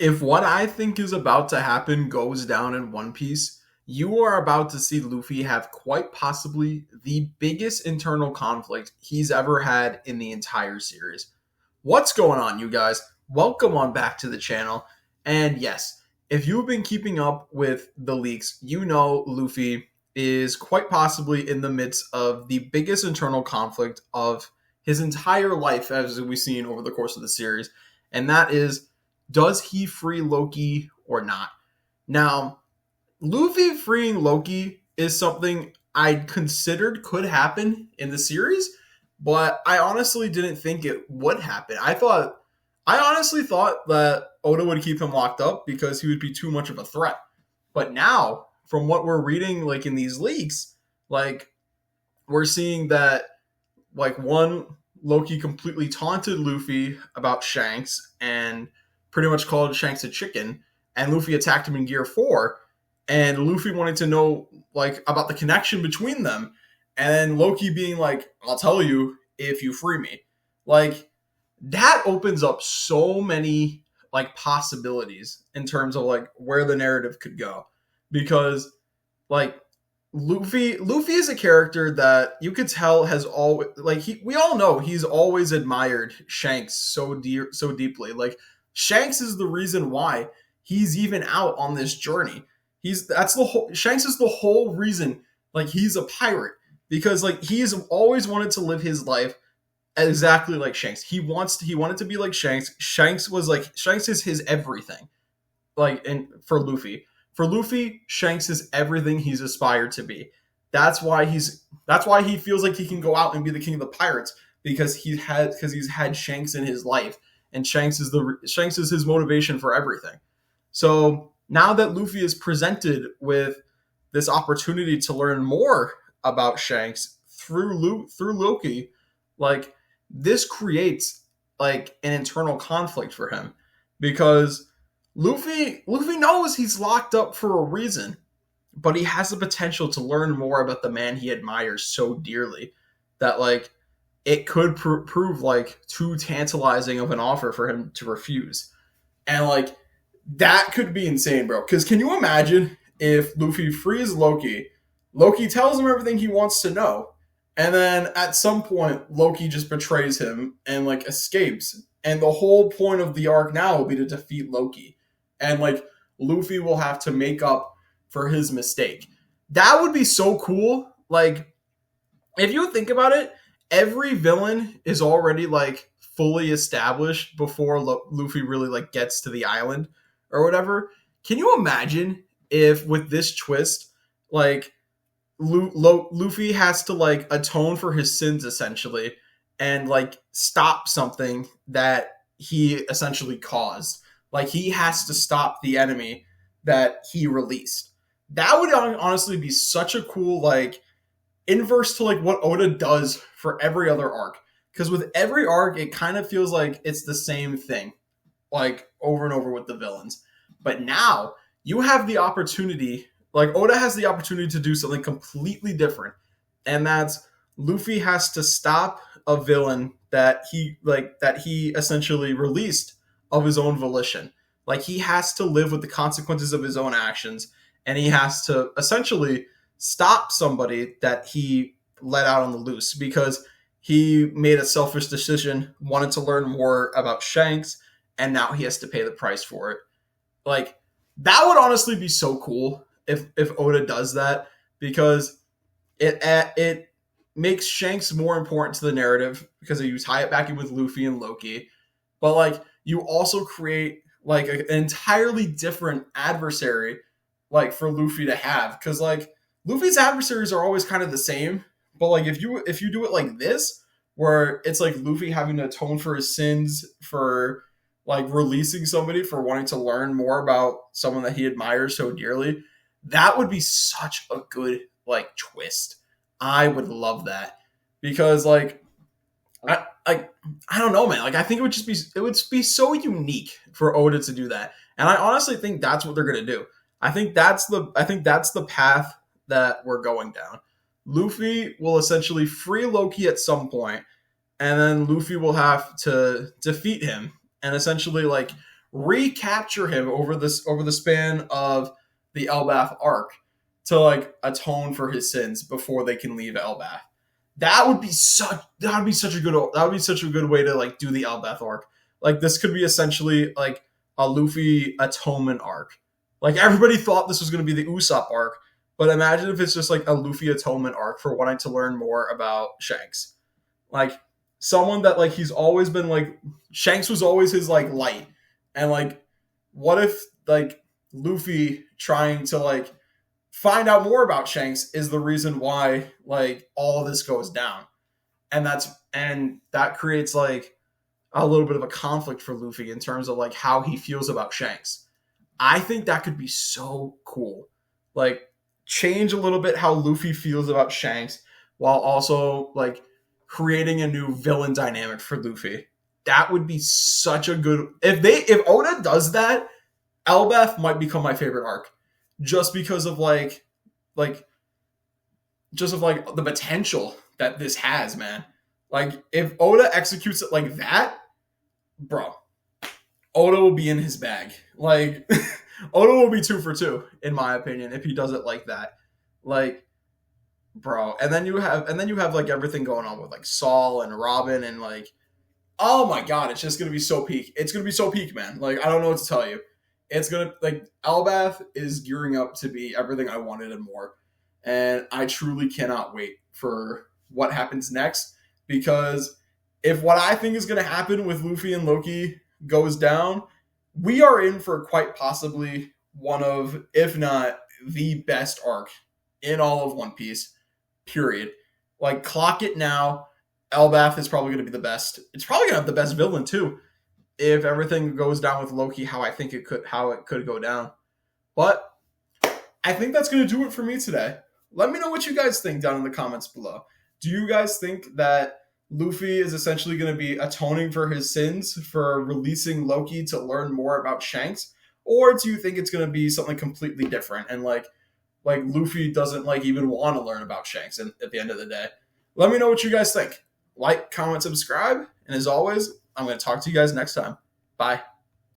If what I think is about to happen goes down in One Piece, you are about to see Luffy have quite possibly the biggest internal conflict he's ever had in the entire series. What's going on, you guys? Welcome on back to the channel. And yes, if you've been keeping up with the leaks, you know Luffy is quite possibly in the midst of the biggest internal conflict of his entire life, as we've seen over the course of the series. And that is, does he free Loki or not? Now, Luffy freeing Loki is something I considered could happen in the series, but I honestly didn't think it would happen. I honestly thought that Oda would keep him locked up because he would be too much of a threat. But now, from what we're reading like in these leaks, like we're seeing that like one, Loki completely taunted Luffy about Shanks and pretty much called Shanks a chicken, and Luffy attacked him in Gear 4, and Luffy wanted to know like about the connection between them, and Loki being like, I'll tell you if you free me. Like that opens up so many like possibilities in terms of like where the narrative could go. Because like Luffy is a character that you could tell has always like we all know he's always admired Shanks so deeply. Like Shanks is the reason why he's even out on this journey. That's the whole Shanks is the whole reason like he's a pirate, because like he's always wanted to live his life exactly like Shanks. He wanted to be like Shanks. Shanks is his everything. Like and for Luffy. For Luffy, Shanks is everything he's aspired to be. That's why he feels like he can go out and be the king of the pirates, because he's had Shanks in his life, and Shanks is his motivation for everything. So now that Luffy is presented with this opportunity to learn more about Shanks through Loki, like this creates like an internal conflict for him, because Luffy knows he's locked up for a reason, but he has the potential to learn more about the man he admires so dearly that like it could prove like too tantalizing of an offer for him to refuse. And like that could be insane, bro. Because can you imagine if Luffy frees Loki? Loki tells him everything he wants to know, and then at some point Loki just betrays him and like escapes. And the whole point of the arc now will be to defeat Loki. And like Luffy will have to make up for his mistake. That would be so cool. Like if you think about it, every villain is already like fully established before Luffy really like gets to the island or whatever. Can you imagine if with this twist, like Luffy has to like atone for his sins essentially, and like stop something that he essentially caused. Like he has to stop the enemy that he released. That would honestly be such a cool like inverse to like what Oda does for every other arc. Because with every arc, it kind of feels like it's the same thing, like over and over with the villains. But now you have the opportunity, like Oda has the opportunity to do something completely different, and that's Luffy has to stop a villain that he essentially released of his own volition. Like he has to live with the consequences of his own actions, and he has to essentially stop somebody that he let out on the loose because he made a selfish decision, wanted to learn more about Shanks, and now he has to pay the price for it. Like that would honestly be so cool if Oda does that, because it makes Shanks more important to the narrative because you tie it back in with Luffy and Loki, but like you also create like an entirely different adversary like for Luffy to have, because like Luffy's adversaries are always kind of the same, but like if you do it like this, where it's like Luffy having to atone for his sins for like releasing somebody for wanting to learn more about someone that he admires so dearly, that would be such a good like twist. I would love that, because like I don't know, man. Like I think it would be so unique for Oda to do that, and I honestly think that's what they're gonna do. I think that's the path that we're going down. Luffy will essentially free Loki at some point, and then Luffy will have to defeat him and essentially like recapture him over the span of the Elbaf arc to like atone for his sins before they can leave Elbaf. That would be such a good way to like do the Elbaf arc. Like this could be essentially like a Luffy atonement arc. Like everybody thought this was going to be the Usopp arc, but imagine if it's just like a Luffy atonement arc for wanting to learn more about Shanks. Like someone that like he's always been like Shanks was always his like light. And like what if like Luffy trying to like find out more about Shanks is the reason why like all of this goes down. And that creates like a little bit of a conflict for Luffy in terms of like how he feels about Shanks. I think that could be so cool. Like change a little bit how Luffy feels about Shanks while also like creating a new villain dynamic for Luffy. That would be such a good if Oda does that, Elbaf might become my favorite arc. Just because of like just of like the potential that this has, man. Like if Oda executes it like that, bro, Oda will be in his bag. Like Oda will be 2 for 2 in my opinion if he does it like that. Like bro, and then you have like everything going on with like Saul and Robin and like oh my god, it's just going to be so peak. It's going to be so peak, man. Like I don't know what to tell you. It's going to like Elbaf is gearing up to be everything I wanted and more. And I truly cannot wait for what happens next because if what I think is going to happen with Luffy and Loki goes down, we are in for quite possibly one of, if not the best arc in all of One Piece, period. Like, clock it now. Elbaf is probably going to be the best. It's probably going to have the best villain, too, if everything goes down with Loki how it could go down. But I think that's going to do it for me today. Let me know what you guys think down in the comments below. Do you guys think that Luffy is essentially going to be atoning for his sins for releasing Loki to learn more about Shanks? Or do you think it's going to be something completely different and like Luffy doesn't like even want to learn about Shanks at the end of the day? Let me know what you guys think. Like, comment, subscribe, and as always, I'm going to talk to you guys next time. Bye.